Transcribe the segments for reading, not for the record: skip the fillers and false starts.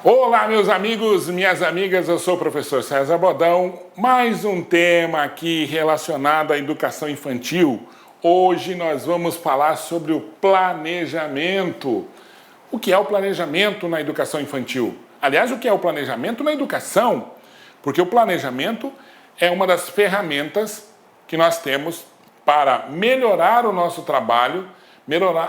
Olá, meus amigos, minhas amigas, eu sou o professor César Bodão. Mais um tema aqui relacionado à educação infantil. Hoje nós vamos falar sobre o planejamento. O que é o planejamento na educação infantil? Aliás, o que é o planejamento na educação? Porque o planejamento é uma das ferramentas que nós temos para melhorar o nosso trabalho,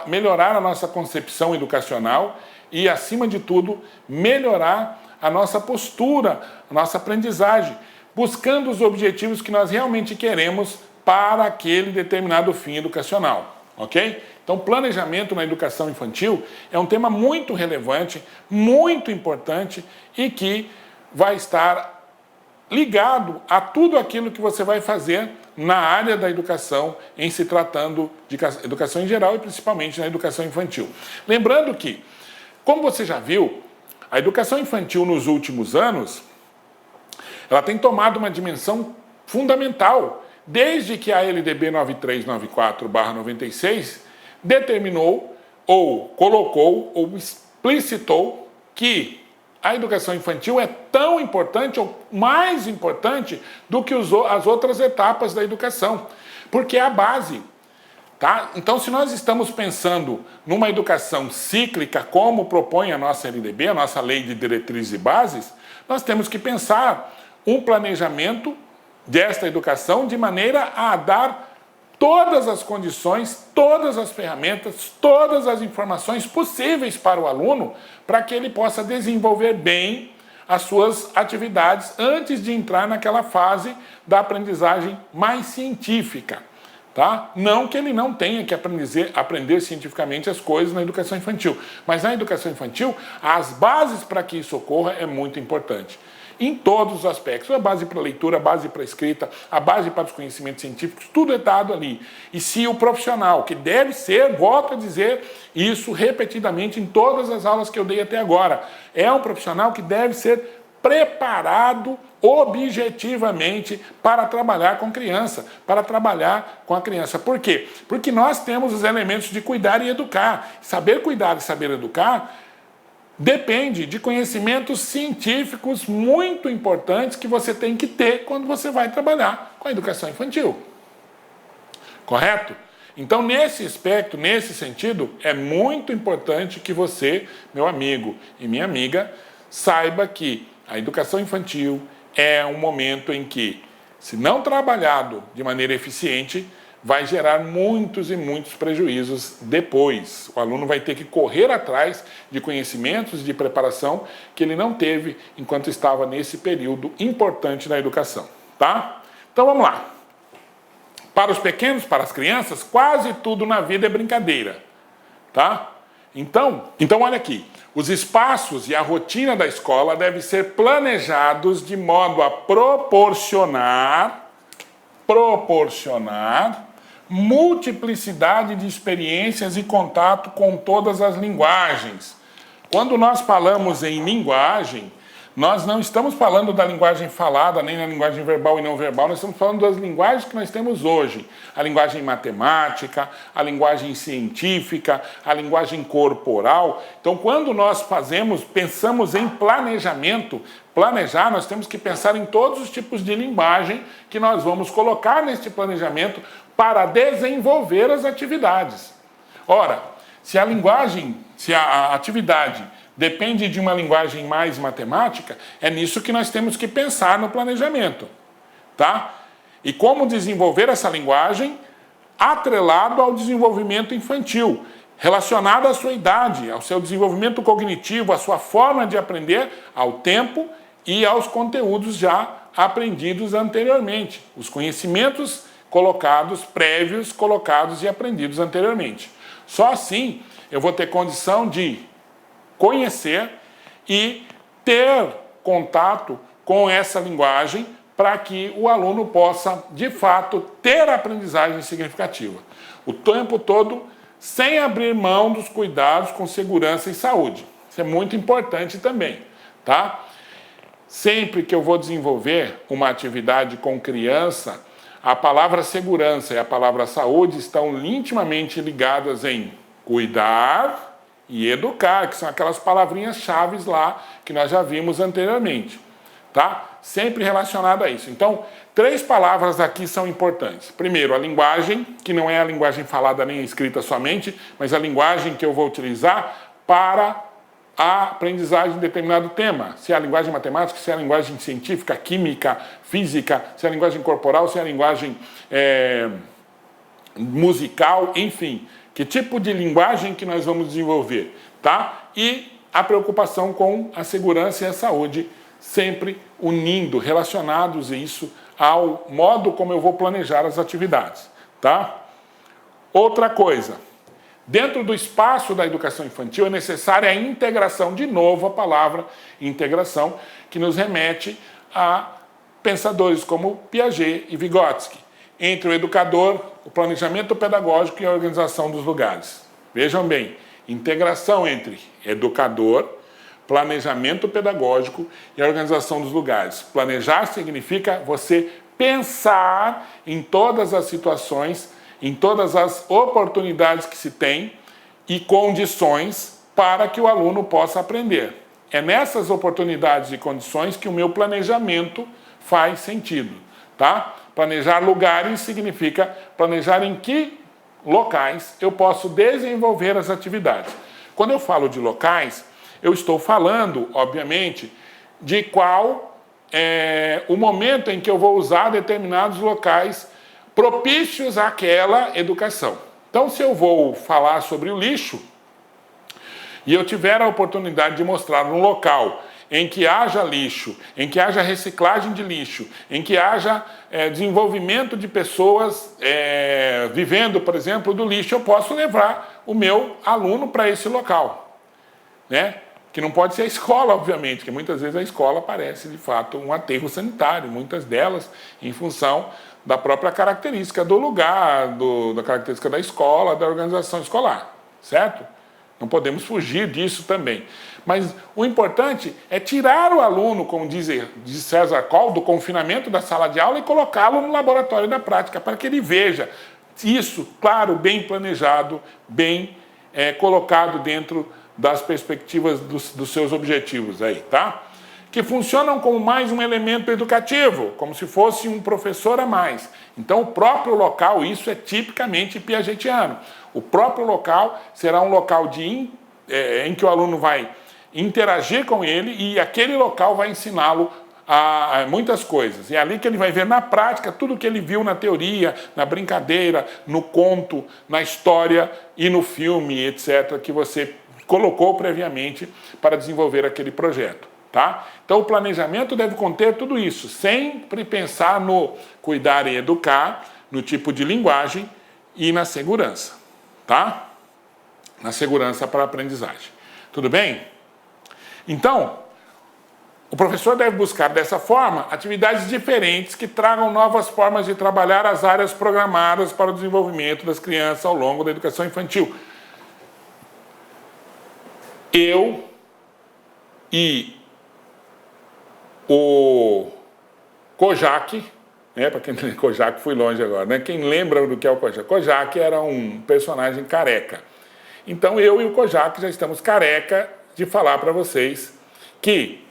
melhorar a nossa concepção educacional e, acima de tudo, melhorar a nossa postura, a nossa aprendizagem, buscando os objetivos que nós realmente queremos para aquele determinado fim educacional, ok? Então, planejamento na educação infantil é um tema muito relevante, muito importante e que vai estar ligado a tudo aquilo que você vai fazer na área da educação, em se tratando de educação em geral e principalmente na educação infantil. Lembrando que, como você já viu, a educação infantil nos últimos anos, ela tem tomado uma dimensão fundamental, desde que a LDB 9394/96 determinou, ou colocou, ou explicitou que a educação infantil é tão importante ou mais importante do que as outras etapas da educação, porque é a base. Tá? Então, se nós estamos pensando numa educação cíclica, como propõe a nossa LDB, a nossa Lei de Diretrizes e Bases, nós temos que pensar um planejamento desta educação de maneira a dar todas as condições, todas as ferramentas, todas as informações possíveis para o aluno, para que ele possa desenvolver bem as suas atividades antes de entrar naquela fase da aprendizagem mais científica. Tá? Não que ele não tenha que aprender cientificamente as coisas na educação infantil, mas na educação infantil, as bases para que isso ocorra é muito importante. Em todos os aspectos, a base para a leitura, a base para a escrita, a base para os conhecimentos científicos, tudo é dado ali. E se o profissional, que deve ser, volto a dizer isso repetidamente em todas as aulas que eu dei até agora, é um profissional que deve ser preparado objetivamente para trabalhar com criança, para trabalhar com a criança. Por quê? Porque nós temos os elementos de cuidar e educar. Saber cuidar e saber educar depende de conhecimentos científicos muito importantes que você tem que ter quando você vai trabalhar com a educação infantil. Correto? Então, nesse aspecto, nesse sentido, é muito importante que você, meu amigo e minha amiga, saiba que a educação infantil é um momento em que, se não trabalhado de maneira eficiente, vai gerar muitos e muitos prejuízos depois. O aluno vai ter que correr atrás de conhecimentos de preparação que ele não teve enquanto estava nesse período importante da educação, tá? Então vamos lá. Para os pequenos, para as crianças, quase tudo na vida é brincadeira, tá? Então olha aqui, os espaços e a rotina da escola devem ser planejados de modo a proporcionar multiplicidade de experiências e contato com todas as linguagens. Quando nós falamos em linguagem, nós não estamos falando da linguagem falada, nem da linguagem verbal e não verbal, nós estamos falando das linguagens que nós temos hoje. A linguagem matemática, a linguagem científica, a linguagem corporal. Então, quando nós pensamos em planejamento, planejar, nós temos que pensar em todos os tipos de linguagem que nós vamos colocar neste planejamento para desenvolver as atividades. Ora, se a atividade depende de uma linguagem mais matemática, é nisso que nós temos que pensar no planejamento, tá? E como desenvolver essa linguagem atrelado ao desenvolvimento infantil, relacionado à sua idade, ao seu desenvolvimento cognitivo, à sua forma de aprender, ao tempo e aos conteúdos já aprendidos anteriormente, os conhecimentos prévios colocados e aprendidos anteriormente. Só assim eu vou ter condição de conhecer e ter contato com essa linguagem para que o aluno possa, de fato, ter aprendizagem significativa. O tempo todo, sem abrir mão dos cuidados com segurança e saúde. Isso é muito importante também, tá? Sempre que eu vou desenvolver uma atividade com criança, a palavra segurança e a palavra saúde estão intimamente ligadas em cuidar e educar, que são aquelas palavrinhas-chave lá que nós já vimos anteriormente, tá? Sempre relacionado a isso. Então, 3 palavras aqui são importantes. Primeiro, a linguagem, que não é a linguagem falada nem escrita somente, mas a linguagem que eu vou utilizar para a aprendizagem de determinado tema. Se é a linguagem matemática, se é a linguagem científica, química, física, se é a linguagem corporal, se é a linguagem musical, enfim. Que tipo de linguagem que nós vamos desenvolver, tá? E a preocupação com a segurança e a saúde, sempre unindo, relacionados isso ao modo como eu vou planejar as atividades, tá? Outra coisa, dentro do espaço da educação infantil é necessária a integração, de novo a palavra integração, que nos remete a pensadores como Piaget e Vygotsky, entre o educador, o planejamento pedagógico e a organização dos lugares. Vejam bem, integração entre educador, planejamento pedagógico e a organização dos lugares. Planejar significa você pensar em todas as situações, em todas as oportunidades que se tem e condições para que o aluno possa aprender. É nessas oportunidades e condições que o meu planejamento faz sentido, tá? Planejar lugares significa planejar em que locais eu posso desenvolver as atividades. Quando eu falo de locais, eu estou falando, obviamente, de qual é o momento em que eu vou usar determinados locais propícios àquela educação. Então, se eu vou falar sobre o lixo e eu tiver a oportunidade de mostrar um local em que haja lixo, em que haja reciclagem de lixo, em que haja desenvolvimento de pessoas vivendo, por exemplo, do lixo, eu posso levar o meu aluno para esse local, né? Que não pode ser a escola, obviamente, porque muitas vezes a escola parece, de fato, um aterro sanitário, muitas delas em função da própria característica do lugar, da característica da escola, da organização escolar, certo? Não podemos fugir disso também. Mas o importante é tirar o aluno, como diz César Coll, do confinamento da sala de aula e colocá-lo no laboratório da prática, para que ele veja isso, claro, bem planejado, bem colocado dentro das perspectivas dos seus objetivos aí, tá? Que funcionam como mais um elemento educativo, como se fosse um professor a mais. Então, o próprio local, isso é tipicamente piagetiano. O próprio local será um local em que o aluno vai interagir com ele e aquele local vai ensiná-lo a muitas coisas. E é ali que ele vai ver na prática tudo que ele viu na teoria, na brincadeira, no conto, na história e no filme, etc., que você colocou previamente para desenvolver aquele projeto, tá? Então o planejamento deve conter tudo isso, sempre pensar no cuidar e educar, no tipo de linguagem e na segurança, tá? Na segurança para a aprendizagem. Tudo bem? Então, o professor deve buscar dessa forma atividades diferentes que tragam novas formas de trabalhar as áreas programadas para o desenvolvimento das crianças ao longo da educação infantil. Eu e o Kojak, né, para quem lembra, Kojak fui longe agora, né? Quem lembra do que é o Kojak? Kojak era um personagem careca. Então eu e o Kojak já estamos careca de falar para vocês que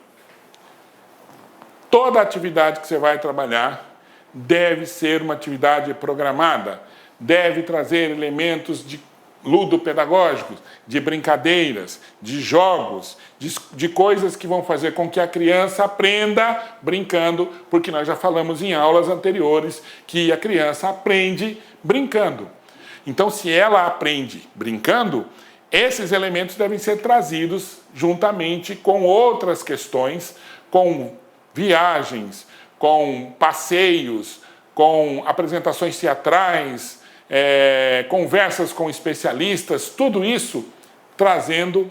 toda atividade que você vai trabalhar deve ser uma atividade programada, deve trazer elementos de ludopedagógicos, de brincadeiras, de jogos, de coisas que vão fazer com que a criança aprenda brincando, porque nós já falamos em aulas anteriores que a criança aprende brincando. Então, se ela aprende brincando, esses elementos devem ser trazidos juntamente com outras questões, com viagens, com passeios, com apresentações teatrais, conversas com especialistas, tudo isso trazendo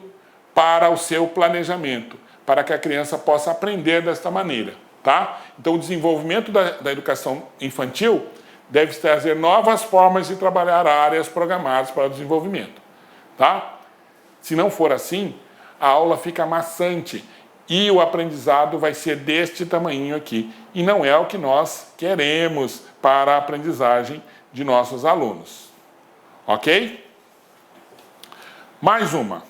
para o seu planejamento, para que a criança possa aprender desta maneira, tá? Então, o desenvolvimento da educação infantil deve trazer novas formas de trabalhar áreas programadas para o desenvolvimento, tá? Se não for assim, a aula fica maçante e o aprendizado vai ser deste tamanho aqui, e não é o que nós queremos para a aprendizagem de nossos alunos. Ok? Mais uma.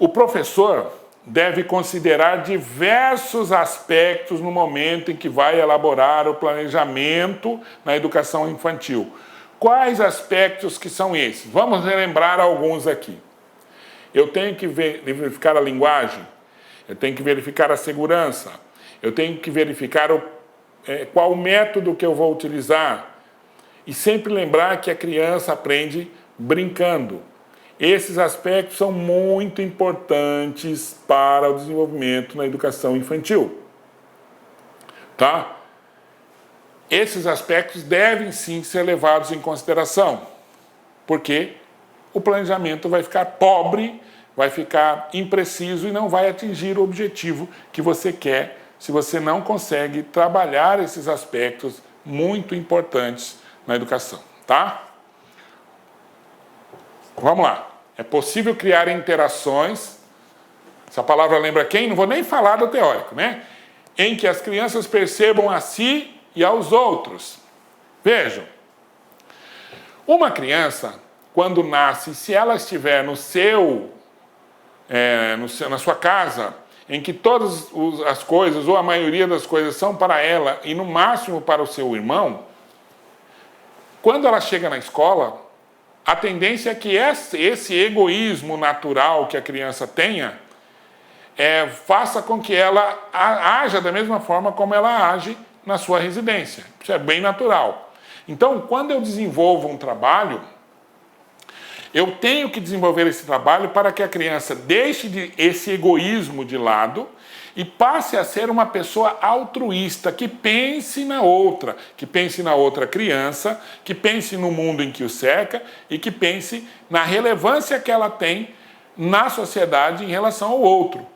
O professor deve considerar diversos aspectos no momento em que vai elaborar o planejamento na educação infantil. Quais aspectos que são esses? Vamos relembrar alguns aqui. Eu tenho que verificar a linguagem, eu tenho que verificar a segurança, eu tenho que verificar qual o método que eu vou utilizar. E sempre lembrar que a criança aprende brincando. Esses aspectos são muito importantes para o desenvolvimento na educação infantil. Tá? Esses aspectos devem sim ser levados em consideração, porque o planejamento vai ficar pobre, vai ficar impreciso e não vai atingir o objetivo que você quer se você não consegue trabalhar esses aspectos muito importantes na educação, tá? Vamos lá. É possível criar interações, essa palavra lembra quem? Não vou nem falar do teórico, né? Em que as crianças percebam a si e aos outros. Vejam, uma criança, quando nasce, se ela estiver na sua casa, em que todas as coisas, ou a maioria das coisas, são para ela e no máximo para o seu irmão, quando ela chega na escola, a tendência é que esse egoísmo natural que a criança tenha faça com que ela haja da mesma forma como ela age na sua residência. Isso é bem natural. Então, quando eu desenvolvo um trabalho, eu tenho que desenvolver esse trabalho para que a criança deixe esse egoísmo de lado e passe a ser uma pessoa altruísta, que pense na outra criança, que pense no mundo em que o cerca e que pense na relevância que ela tem na sociedade em relação ao outro.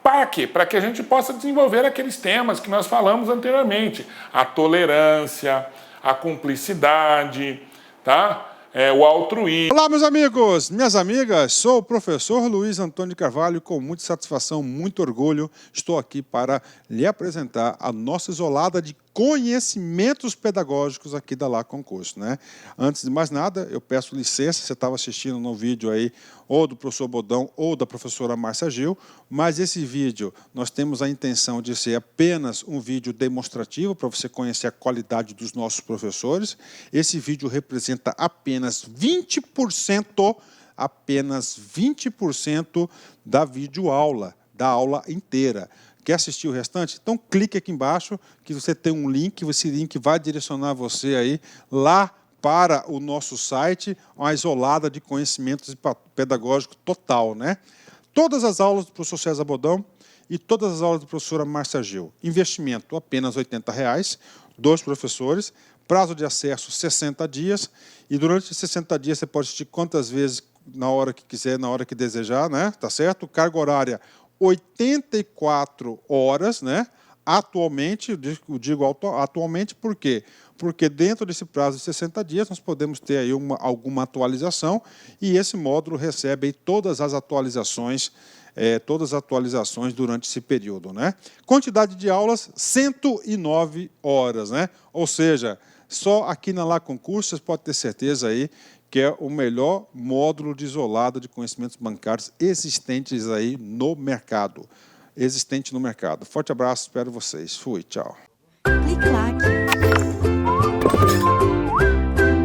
Para quê? Para que a gente possa desenvolver aqueles temas que nós falamos anteriormente. A tolerância, a cumplicidade, tá? O altruísmo. Olá, meus amigos, minhas amigas, sou o professor Luiz Antônio Carvalho, com muita satisfação, muito orgulho, estou aqui para lhe apresentar a nossa isolada de conhecimentos pedagógicos aqui da Lá Concurso, né? Antes de mais nada, eu peço licença, você estava assistindo no vídeo aí, ou do professor Bodão ou da professora Márcia Gil, mas esse vídeo nós temos a intenção de ser apenas um vídeo demonstrativo para você conhecer a qualidade dos nossos professores. Esse vídeo representa apenas 20% da videoaula, da aula inteira. Quer assistir o restante? Então clique aqui embaixo que você tem um link, esse link vai direcionar você aí lá para o nosso site, uma isolada de conhecimentos pedagógicos total, né? Todas as aulas do professor César Bodão e todas as aulas da professora Márcia Gil. Investimento apenas R$ 80, 2 professores, prazo de acesso 60 dias, e durante esses 60 dias você pode assistir quantas vezes na hora que quiser, na hora que desejar, né? Tá certo? Carga horária 84 horas, né? Atualmente, eu digo atualmente por quê? Porque dentro desse prazo de 60 dias nós podemos ter aí alguma atualização, e esse módulo recebe aí todas as atualizações durante esse período, né? Quantidade de aulas, 109 horas, né? Ou seja, só aqui na Lá Concurso vocês podem ter certeza aí que é o melhor módulo de isolada de conhecimentos bancários existentes aí no mercado. Forte abraço, espero vocês. Fui, tchau. Clique lá.